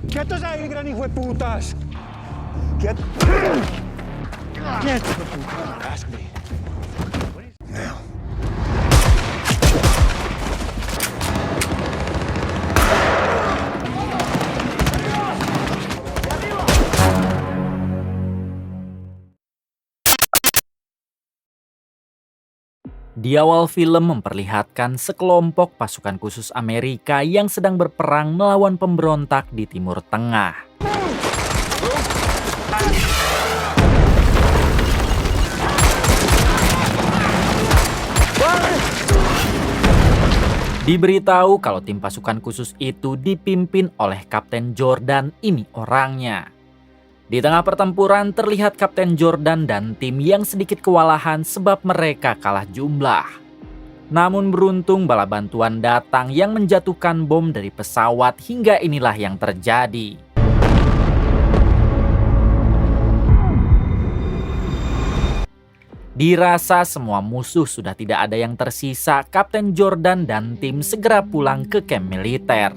¡Quietos ahí, gran hijo de putas! ¡Quietos! ¡Quietos, hijo de puta! Ask me. Now. Di awal film memperlihatkan sekelompok pasukan khusus Amerika yang sedang berperang melawan pemberontak di Timur Tengah. Diberitahu kalau tim pasukan khusus itu dipimpin oleh Kapten Jordan, ini orangnya. Di tengah pertempuran terlihat Kapten Jordan dan tim yang sedikit kewalahan sebab mereka kalah jumlah. Namun beruntung bala bantuan datang yang menjatuhkan bom dari pesawat hingga inilah yang terjadi. Dirasa semua musuh sudah tidak ada yang tersisa, Kapten Jordan dan tim segera pulang ke kamp militer.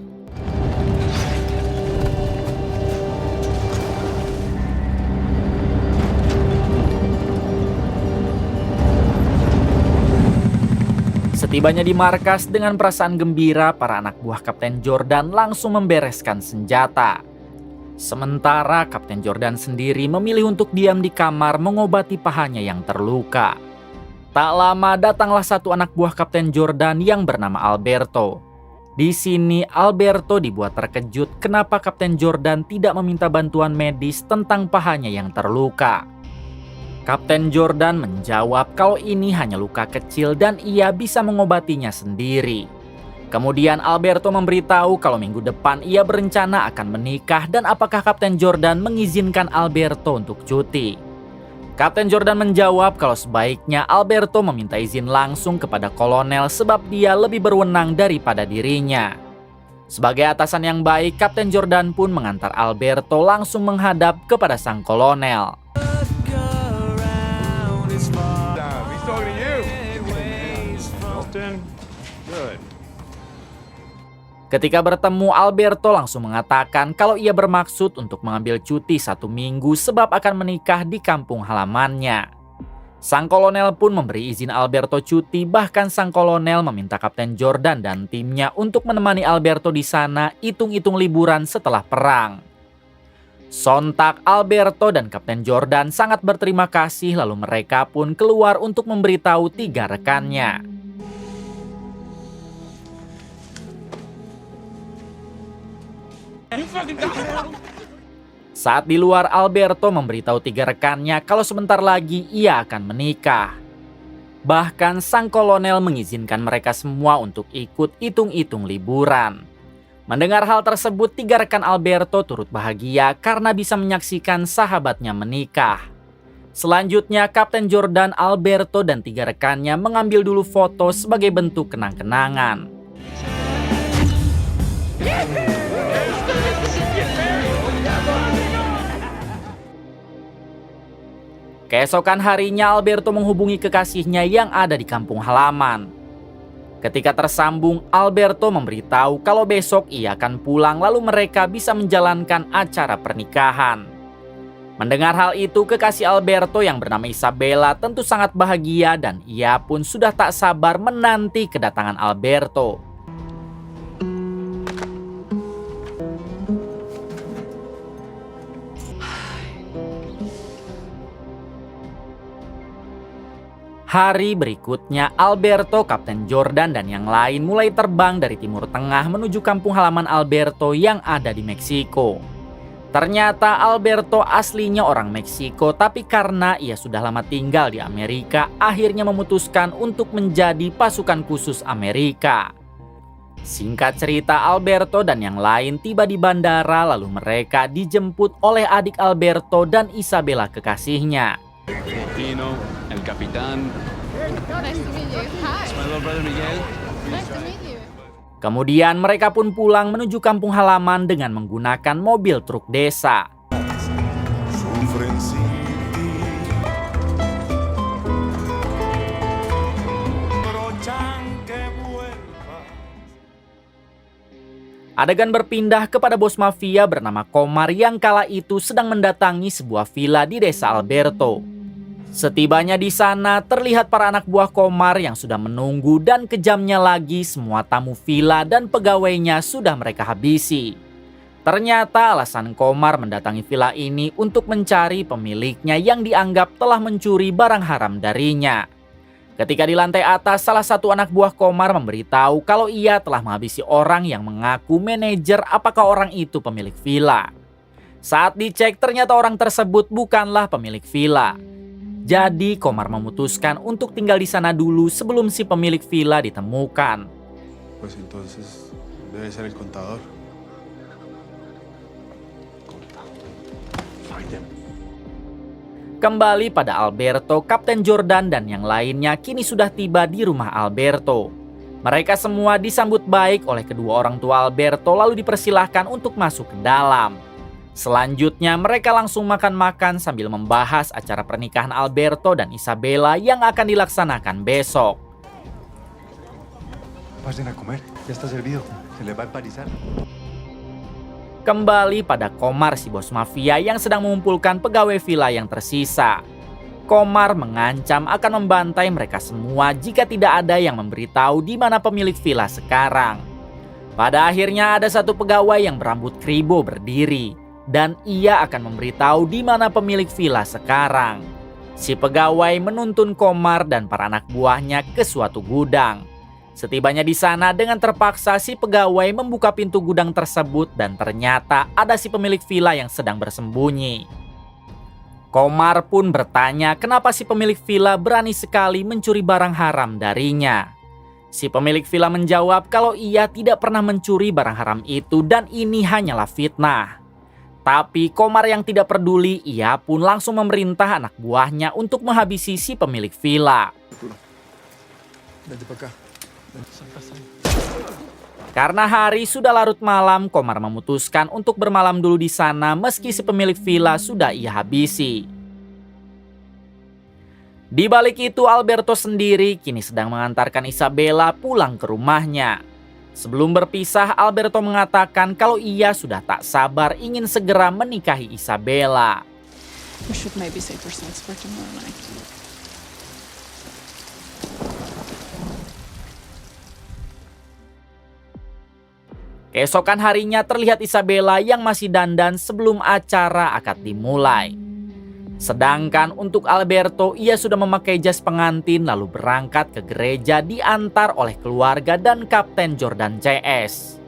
Setibanya di markas dengan perasaan gembira, para anak buah Kapten Jordan langsung membereskan senjata. Sementara Kapten Jordan sendiri memilih untuk diam di kamar mengobati pahanya yang terluka. Tak lama datanglah satu anak buah Kapten Jordan yang bernama Alberto. Di sini Alberto dibuat terkejut kenapa Kapten Jordan tidak meminta bantuan medis tentang pahanya yang terluka. Kapten Jordan menjawab kalau ini hanya luka kecil dan ia bisa mengobatinya sendiri. Kemudian Alberto memberitahu kalau minggu depan ia berencana akan menikah dan apakah Kapten Jordan mengizinkan Alberto untuk cuti. Kapten Jordan menjawab kalau sebaiknya Alberto meminta izin langsung kepada kolonel sebab dia lebih berwenang daripada dirinya. Sebagai atasan yang baik, Kapten Jordan pun mengantar Alberto langsung menghadap kepada sang kolonel. Ketika bertemu, Alberto langsung mengatakan kalau ia bermaksud untuk mengambil cuti 1 minggu sebab akan menikah di kampung halamannya. Sang kolonel pun memberi izin Alberto cuti, bahkan sang kolonel meminta Kapten Jordan dan timnya untuk menemani Alberto di sana hitung-hitung liburan setelah perang. Sontak Alberto dan Kapten Jordan sangat berterima kasih lalu mereka pun keluar untuk memberitahu 3 rekannya. Saat di luar, Alberto memberitahu 3 rekannya kalau sebentar lagi ia akan menikah. Bahkan sang kolonel mengizinkan mereka semua untuk ikut hitung-hitung liburan. Mendengar hal tersebut, 3 rekan Alberto turut bahagia karena bisa menyaksikan sahabatnya menikah. Selanjutnya, Kapten Jordan, Alberto, dan 3 rekannya mengambil dulu foto sebagai bentuk kenang-kenangan. Keesokan harinya Alberto menghubungi kekasihnya yang ada di kampung halaman. Ketika tersambung, Alberto memberitahu kalau besok ia akan pulang lalu mereka bisa menjalankan acara pernikahan. Mendengar hal itu, kekasih Alberto yang bernama Isabella tentu sangat bahagia dan ia pun sudah tak sabar menanti kedatangan Alberto. Hari berikutnya, Alberto, Kapten Jordan, dan yang lain mulai terbang dari Timur Tengah menuju kampung halaman Alberto yang ada di Meksiko. Ternyata Alberto aslinya orang Meksiko, tapi karena ia sudah lama tinggal di Amerika, akhirnya memutuskan untuk menjadi pasukan khusus Amerika. Singkat cerita, Alberto dan yang lain tiba di bandara lalu mereka dijemput oleh adik Alberto dan Isabella kekasihnya. Tino, el capitán. Nice to meet you. Hi. It's my little brother Miguel. Nice to meet you. Kemudian mereka pun pulang menuju kampung halaman dengan menggunakan mobil truk desa. Adegan berpindah kepada bos mafia bernama Komar yang kala itu sedang mendatangi sebuah villa di desa Alberto. Setibanya di sana, terlihat para anak buah Komar yang sudah menunggu dan kejamnya lagi semua tamu villa dan pegawainya sudah mereka habisi. Ternyata alasan Komar mendatangi villa ini untuk mencari pemiliknya yang dianggap telah mencuri barang haram darinya. Ketika di lantai atas, salah satu anak buah Komar memberitahu kalau ia telah menghabisi orang yang mengaku manajer apakah orang itu pemilik villa. Saat dicek, ternyata orang tersebut bukanlah pemilik villa. Jadi Komar memutuskan untuk tinggal di sana dulu sebelum si pemilik villa ditemukan. Pues entonces debe ser el contador. Kembali pada Alberto, Kapten Jordan dan yang lainnya kini sudah tiba di rumah Alberto. Mereka semua disambut baik oleh kedua orang tua Alberto lalu dipersilahkan untuk masuk ke dalam. Selanjutnya mereka langsung makan-makan sambil membahas acara pernikahan Alberto dan Isabella yang akan dilaksanakan besok. Pasen a comer. Ya está servido. Se le va a empanizar. Kembali pada Komar si bos mafia yang sedang mengumpulkan pegawai villa yang tersisa. Komar mengancam akan membantai mereka semua jika tidak ada yang memberitahu di mana pemilik villa sekarang. Pada akhirnya ada satu pegawai yang berambut kribo berdiri. Dan ia akan memberitahu di mana pemilik villa sekarang. Si pegawai menuntun Komar dan para anak buahnya ke suatu gudang. Setibanya di sana, dengan terpaksa si pegawai membuka pintu gudang tersebut dan ternyata ada si pemilik villa yang sedang bersembunyi. Komar pun bertanya kenapa si pemilik villa berani sekali mencuri barang haram darinya. Si pemilik villa menjawab kalau ia tidak pernah mencuri barang haram itu dan ini hanyalah fitnah. Tapi Komar yang tidak peduli, ia pun langsung memerintah anak buahnya untuk menghabisi si pemilik villa. Karena hari sudah larut malam, Komar memutuskan untuk bermalam dulu di sana meski si pemilik villa sudah ia habisi. Di balik itu, Alberto sendiri kini sedang mengantarkan Isabella pulang ke rumahnya. Sebelum berpisah, Alberto mengatakan kalau ia sudah tak sabar ingin segera menikahi Isabella. We should maybe save ourselves for tomorrow night. Keesokan harinya terlihat Isabella yang masih dandan sebelum acara akad dimulai. Sedangkan untuk Alberto, ia sudah memakai jas pengantin lalu berangkat ke gereja diantar oleh keluarga dan Kapten Jordan CS.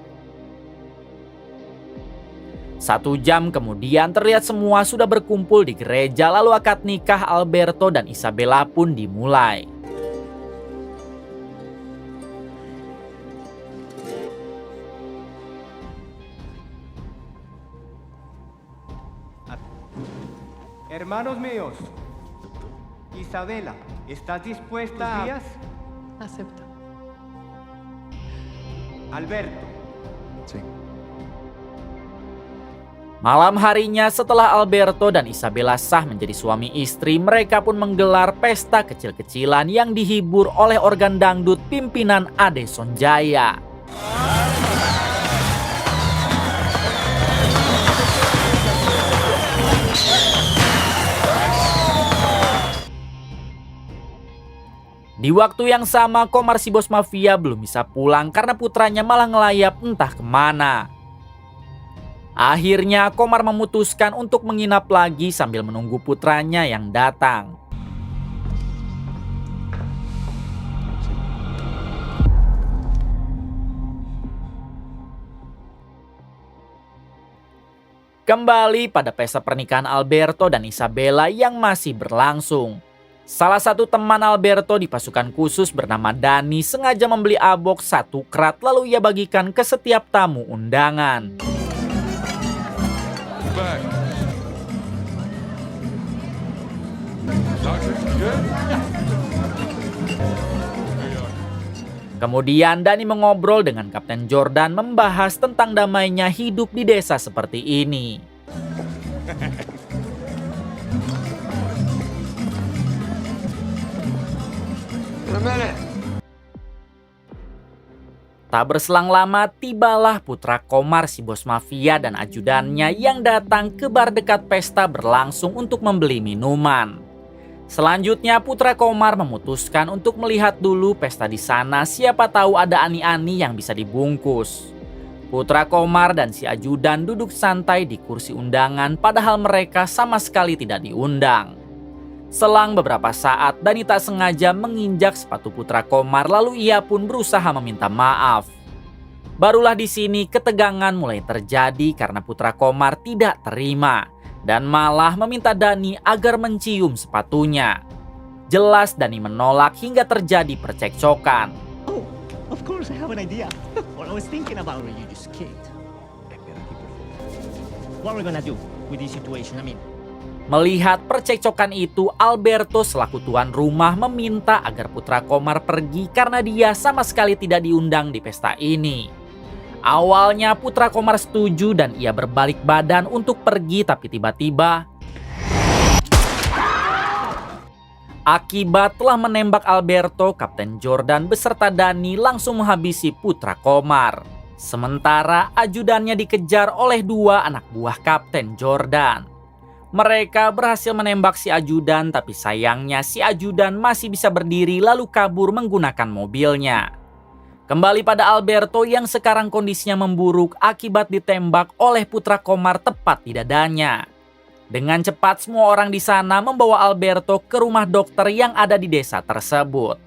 1 jam kemudian terlihat semua sudah berkumpul di gereja lalu akad nikah Alberto dan Isabella pun dimulai. Hermanos míos, Isabela, ¿estás dispuesta a...? Acepto. Alberto. Sí. Malam harinya setelah Alberto dan Isabella sah menjadi suami istri, mereka pun menggelar pesta kecil-kecilan yang dihibur oleh organ dangdut pimpinan Ade Sonjaya. Di waktu yang sama, Komar si bos mafia belum bisa pulang karena putranya malah ngelayap entah kemana. Akhirnya Komar memutuskan untuk menginap lagi sambil menunggu putranya yang datang. Kembali pada pesta pernikahan Alberto dan Isabella yang masih berlangsung. Salah satu teman Alberto di pasukan khusus bernama Dani sengaja membeli abok 1 krat lalu ia bagikan ke setiap tamu undangan. Kemudian Dani mengobrol dengan Kapten Jordan membahas tentang damainya hidup di desa seperti ini. Tak berselang lama, tibalah putra Komar si bos mafia dan ajudannya yang datang ke bar dekat pesta berlangsung untuk membeli minuman. Selanjutnya, putra Komar memutuskan untuk melihat dulu pesta di sana, siapa tahu ada ani-ani yang bisa dibungkus. Putra Komar dan si ajudan duduk santai di kursi undangan padahal mereka sama sekali tidak diundang. Selang beberapa saat, Dani tak sengaja menginjak sepatu putra Komar lalu ia pun berusaha meminta maaf. Barulah di sini ketegangan mulai terjadi karena putra Komar tidak terima dan malah meminta Dani agar mencium sepatunya. Jelas Dani menolak hingga terjadi percekcokan. Oh, of course I have an idea. What I was thinking about you just kid. What are we gonna do with this situation? Melihat percekcokan itu, Alberto selaku tuan rumah meminta agar putra Komar pergi karena dia sama sekali tidak diundang di pesta ini. Awalnya putra Komar setuju dan ia berbalik badan untuk pergi, tapi tiba-tiba akibat telah menembak Alberto, Kapten Jordan beserta Dani langsung menghabisi putra Komar. Sementara ajudannya dikejar oleh dua anak buah Kapten Jordan. Mereka berhasil menembak si ajudan, tapi sayangnya si ajudan masih bisa berdiri lalu kabur menggunakan mobilnya. Kembali pada Alberto yang sekarang kondisinya memburuk akibat ditembak oleh putra Komar tepat di dadanya. Dengan cepat semua orang di sana membawa Alberto ke rumah dokter yang ada di desa tersebut.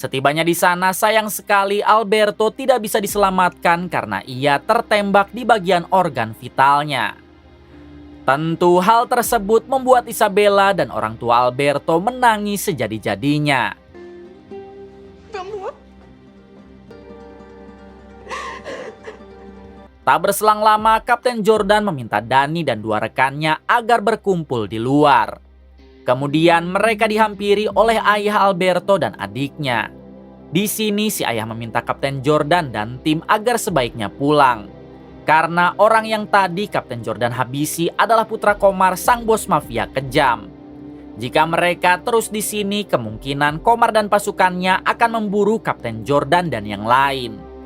Setibanya di sana, sayang sekali Alberto tidak bisa diselamatkan karena ia tertembak di bagian organ vitalnya. Tentu hal tersebut membuat Isabella dan orang tua Alberto menangis sejadi-jadinya. Tak berselang lama, Kapten Jordan meminta Dani dan dua rekannya agar berkumpul di luar. Kemudian mereka dihampiri oleh ayah Alberto dan adiknya. Di sini si ayah meminta Kapten Jordan dan tim agar sebaiknya pulang. Karena orang yang tadi Kapten Jordan habisi adalah putra Komar sang bos mafia kejam. Jika mereka terus di sini, kemungkinan Komar dan pasukannya akan memburu Kapten Jordan dan yang lain.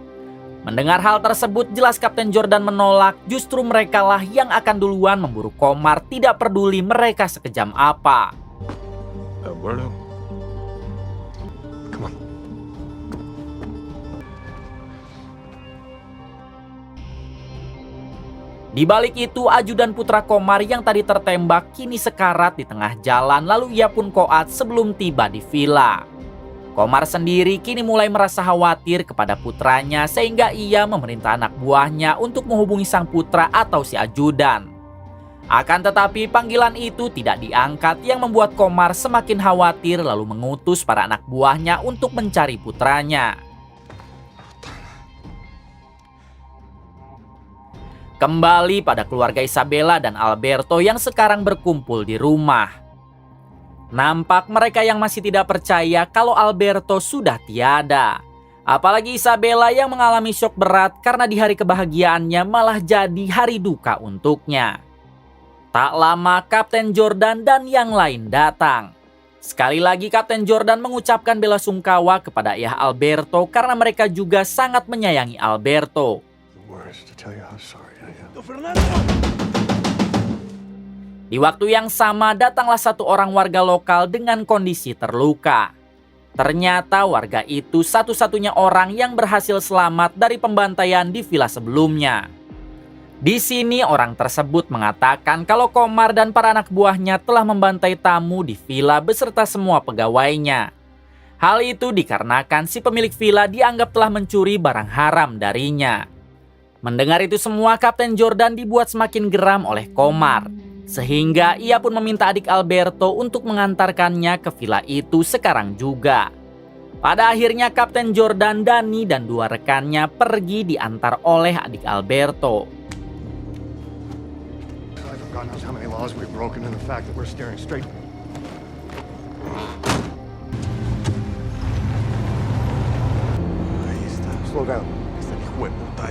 Mendengar hal tersebut, jelas Kapten Jordan menolak, justru merekalah yang akan duluan memburu Komar, tidak peduli mereka sekejam apa. Alberto. Come on. Di balik itu, ajudan putra Komar yang tadi tertembak kini sekarat di tengah jalan, lalu ia pun koat sebelum tiba di villa. Komar sendiri kini mulai merasa khawatir kepada putranya sehingga ia memerintah anak buahnya untuk menghubungi sang putra atau si ajudan. Akan tetapi panggilan itu tidak diangkat yang membuat Komar semakin khawatir lalu mengutus para anak buahnya untuk mencari putranya. Kembali pada keluarga Isabella dan Alberto yang sekarang berkumpul di rumah. Nampak mereka yang masih tidak percaya kalau Alberto sudah tiada. Apalagi Isabella yang mengalami syok berat karena di hari kebahagiaannya malah jadi hari duka untuknya. Tak lama Kapten Jordan dan yang lain datang. Sekali lagi Kapten Jordan mengucapkan bela sungkawa kepada ayah Alberto karena mereka juga sangat menyayangi Alberto. Di waktu yang sama datanglah satu orang warga lokal dengan kondisi terluka. Ternyata warga itu satu-satunya orang yang berhasil selamat dari pembantaian di villa sebelumnya. Di sini orang tersebut mengatakan kalau Komar dan para anak buahnya telah membantai tamu di villa beserta semua pegawainya. Hal itu dikarenakan si pemilik villa dianggap telah mencuri barang haram darinya. Mendengar itu semua, Kapten Jordan dibuat semakin geram oleh Komar. Sehingga ia pun meminta adik Alberto untuk mengantarkannya ke villa itu sekarang juga. Pada akhirnya Kapten Jordan, Dani, dan dua rekannya pergi diantar oleh adik Alberto. God knows how many laws we've broken and the fact that we're staring straight. Ahí está. Slow down. Esta hijo de puta.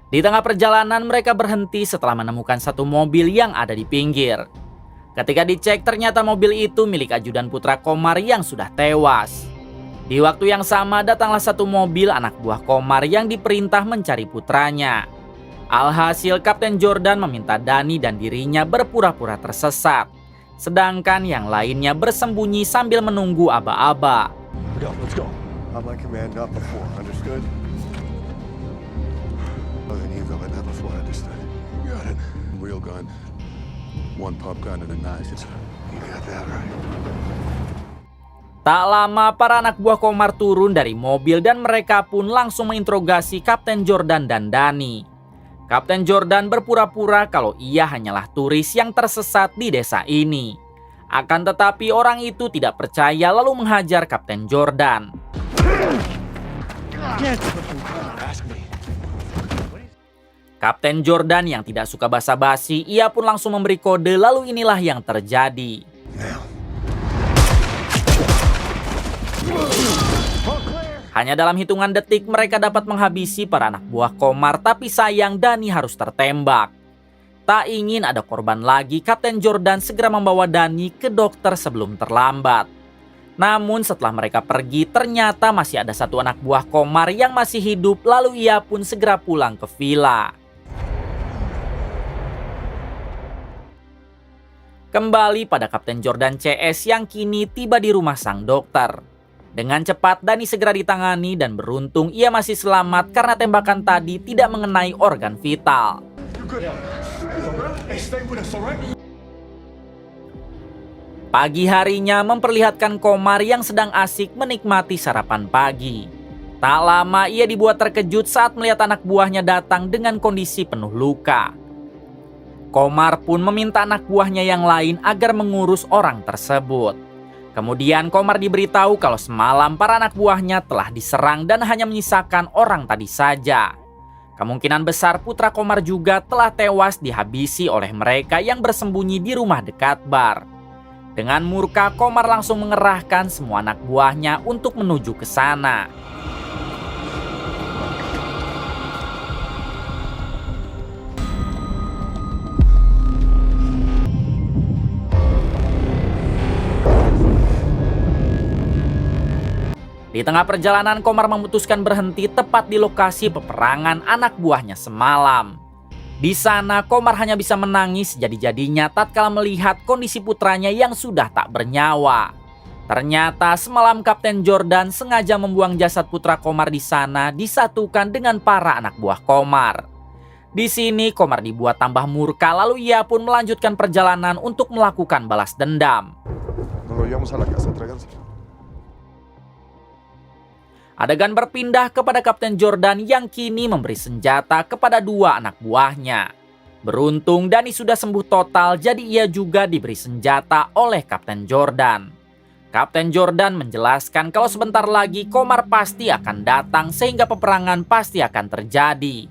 Di Di tengah perjalanan mereka berhenti setelah menemukan satu mobil yang ada di pinggir. Ketika dicek ternyata mobil itu milik ajudan putra Komar yang sudah tewas. Di waktu yang sama datanglah satu mobil anak buah Komar yang diperintah mencari putranya. Alhasil Kapten Jordan meminta Danny dan dirinya berpura-pura tersesat. Sedangkan yang lainnya bersembunyi sambil menunggu aba-aba. Let's go. I'm on command, not before. Understood? Oh, then you go, but not before. Understood. Got it. Real gun. One pump gun and a knife. You got that right. Tak lama para anak buah Komar turun dari mobil dan mereka pun langsung menginterogasi Kapten Jordan dan Danny. Kapten Jordan berpura-pura kalau ia hanyalah turis yang tersesat di desa ini. Akan tetapi orang itu tidak percaya lalu menghajar Kapten Jordan. Kapten Jordan yang tidak suka basa-basi, ia pun langsung memberi kode lalu inilah yang terjadi. Hanya dalam hitungan detik mereka dapat menghabisi para anak buah Komar, tapi sayang Danny harus tertembak. Tak ingin ada korban lagi, Kapten Jordan segera membawa Danny ke dokter sebelum terlambat. Namun setelah mereka pergi, ternyata masih ada satu anak buah Komar yang masih hidup, lalu ia pun segera pulang ke villa. Kembali pada Kapten Jordan CS yang kini tiba di rumah sang dokter. Dengan cepat Danny segera ditangani dan beruntung ia masih selamat karena tembakan tadi tidak mengenai organ vital. Pagi harinya memperlihatkan Komar yang sedang asik menikmati sarapan pagi. Tak lama ia dibuat terkejut saat melihat anak buahnya datang dengan kondisi penuh luka. Komar pun meminta anak buahnya yang lain agar mengurus orang tersebut. Kemudian Komar diberitahu kalau semalam para anak buahnya telah diserang dan hanya menyisakan orang tadi saja. Kemungkinan besar putra Komar juga telah tewas dihabisi oleh mereka yang bersembunyi di rumah dekat bar. Dengan murka, Komar langsung mengerahkan semua anak buahnya untuk menuju ke sana. Di tengah perjalanan, Komar memutuskan berhenti tepat di lokasi peperangan anak buahnya semalam. Di sana, Komar hanya bisa menangis jadi-jadinya tatkala melihat kondisi putranya yang sudah tak bernyawa. Ternyata semalam Kapten Jordan sengaja membuang jasad putra Komar di sana disatukan dengan para anak buah Komar. Di sini, Komar dibuat tambah murka lalu ia pun melanjutkan perjalanan untuk melakukan balas dendam. Adegan berpindah kepada Kapten Jordan yang kini memberi senjata kepada dua anak buahnya. Beruntung Danny sudah sembuh total, jadi ia juga diberi senjata oleh Kapten Jordan. Kapten Jordan menjelaskan kalau sebentar lagi Komar pasti akan datang sehingga peperangan pasti akan terjadi.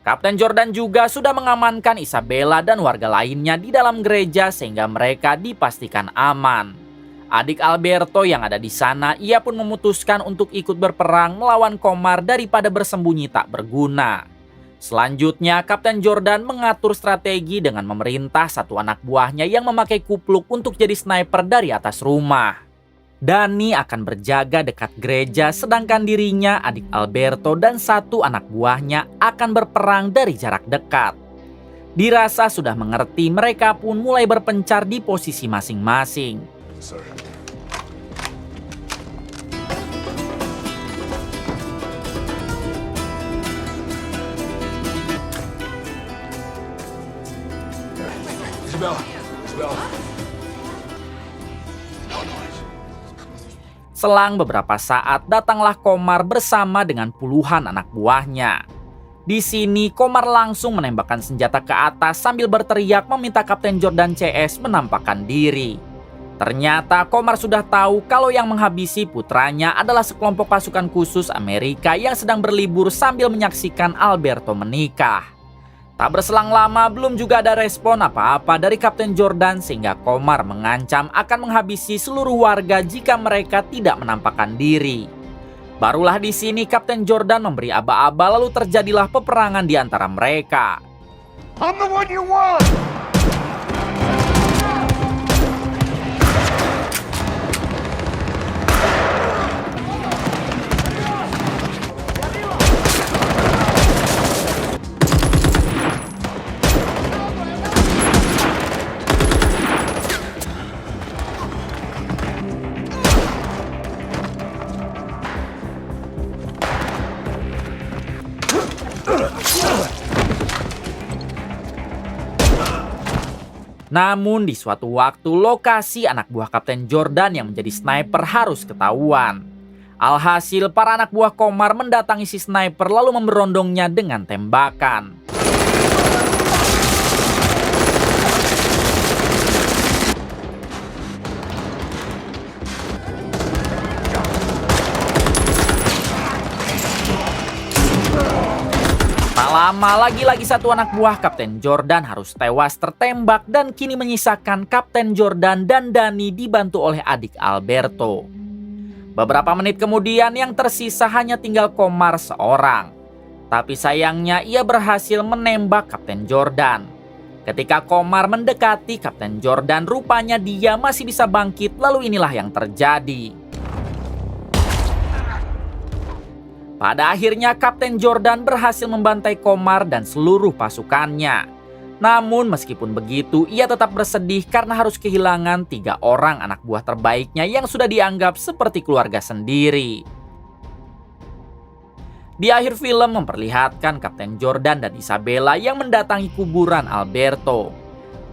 Kapten Jordan juga sudah mengamankan Isabella dan warga lainnya di dalam gereja sehingga mereka dipastikan aman. Adik Alberto yang ada di sana, ia pun memutuskan untuk ikut berperang melawan Komar daripada bersembunyi tak berguna. Selanjutnya, Kapten Jordan mengatur strategi dengan memerintah satu anak buahnya yang memakai kupluk untuk jadi sniper dari atas rumah. Danny akan berjaga dekat gereja, sedangkan dirinya, adik Alberto, dan satu anak buahnya akan berperang dari jarak dekat. Dirasa sudah mengerti, mereka pun mulai berpencar di posisi masing-masing. Selang beberapa saat datanglah Komar bersama dengan puluhan anak buahnya. Di sini Komar langsung menembakkan senjata ke atas sambil berteriak meminta Kapten Jordan CS menampakkan diri. Ternyata Komar sudah tahu kalau yang menghabisi putranya adalah sekelompok pasukan khusus Amerika yang sedang berlibur sambil menyaksikan Alberto menikah. Tak berselang lama belum juga ada respon apa-apa dari Kapten Jordan sehingga Komar mengancam akan menghabisi seluruh warga jika mereka tidak menampakkan diri. Barulah di sini Kapten Jordan memberi aba-aba lalu terjadilah peperangan di antara mereka. I'm the one you want! Namun di suatu waktu lokasi anak buah Kapten Jordan yang menjadi sniper harus ketahuan. Alhasil para anak buah Komar mendatangi si sniper lalu memberondongnya dengan tembakan. Tak lama lagi satu anak buah Kapten Jordan harus tewas tertembak dan kini menyisakan Kapten Jordan dan Dani dibantu oleh adik Alberto. Beberapa menit kemudian yang tersisa hanya tinggal Komar seorang. Tapi sayangnya ia berhasil menembak Kapten Jordan. Ketika Komar mendekati Kapten Jordan, rupanya dia masih bisa bangkit, lalu inilah yang terjadi. Pada akhirnya Kapten Jordan berhasil membantai Komar dan seluruh pasukannya. Namun meskipun begitu, ia tetap bersedih karena harus kehilangan 3 orang anak buah terbaiknya yang sudah dianggap seperti keluarga sendiri. Di akhir film memperlihatkan Kapten Jordan dan Isabella yang mendatangi kuburan Alberto.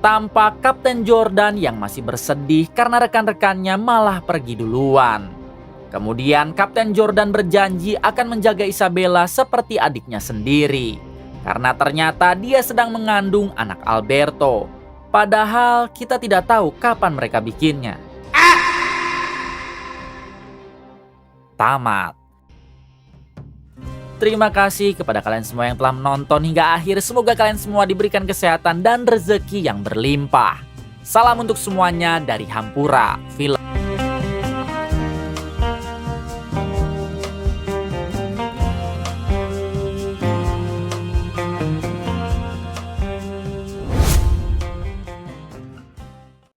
Tampak Kapten Jordan yang masih bersedih karena rekan-rekannya malah pergi duluan. Kemudian Kapten Jordan berjanji akan menjaga Isabella seperti adiknya sendiri. Karena ternyata dia sedang mengandung anak Alberto. Padahal kita tidak tahu kapan mereka bikinnya. Tamat. Terima kasih kepada kalian semua yang telah menonton hingga akhir. Semoga kalian semua diberikan kesehatan dan rezeki yang berlimpah. Salam untuk semuanya dari Hampura Film.